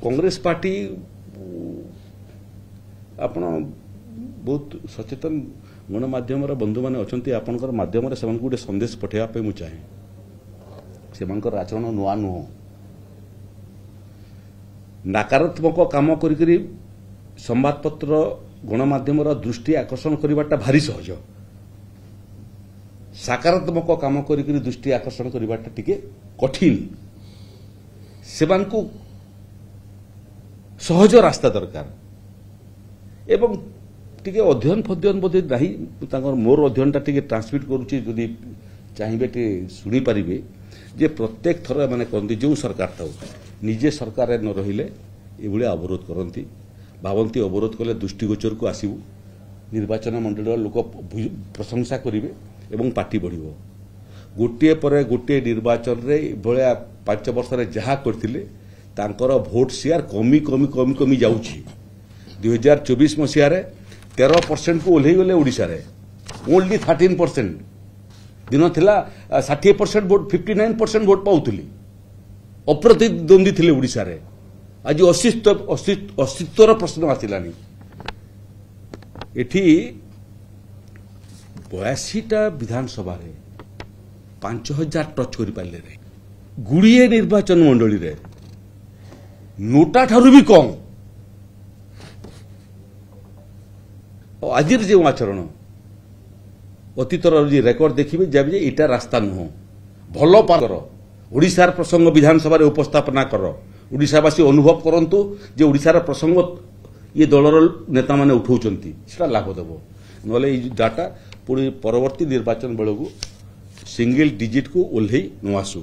Congress party आपण बहुत सचेतन गणमाध्यम बंधु मैंने अच्छा आपंकर मध्यम गोटे संदेश पठेगा मुझे चाहे से आचरण नुआ नुह नकारात्मक काम करी संवादपत्र गणमाध्यम दृष्टि आकर्षण करवाटा भारी सहज सकारात्मक काम करी दृष्टि आकर्षण करवाटा टिके कठिन से सहज रास्ता दरकार एवं टिके अध्ययन फध्ययन बोधे नहीं मोर अध्ययनटा टिके ट्रांसमिट करुच्ची जदि चाहिए शुणी पारे जे प्रत्येक थर मैंने कहते जो सरकार था निजे सरकार न रहिले ये अवरोध करती भावती अवरोध कले दृष्टिगोचर को आसबू निर्वाचन मंडल लोक प्रशंसा करेंगे एवं पार्टी बढ़ गोटे पर गोटे निर्वाचन रे भाया 5 वर्ष जहाँ करते भोट शेयर कमी कमी कमी कमी जाऊँगी 2024 मसीह 13% को ओह्ल गले ओडिशा रे ओनली 13% दिन थिला 60% भोट 59% भोट पाउथली अप्रतिद्वंदी थिले ओडिशा रे आज अस्तित्वर प्रश्न आसिलानी एठी 82टा विधानसभा रे 5000 टच करि पाले रे गुड़िए निर्वाचन मंडली रे नोटा ठारू भी कम आज जो आचरण अतीतर रेकर्ड देखिए जब इटा रास्ता नुह भल पार ओडिशार प्रसंग विधानसभा उपस्थापना कर ओडिशावासी अनुभव करंतु जे ओडिशार प्रसंग ये दलर नेता माने उठाउचंती सेटा लाभ देबो नले डाटा पुणी परवर्ती निर्वाचन बेलू सिंगल डिजिट को ओल्हे न आसू।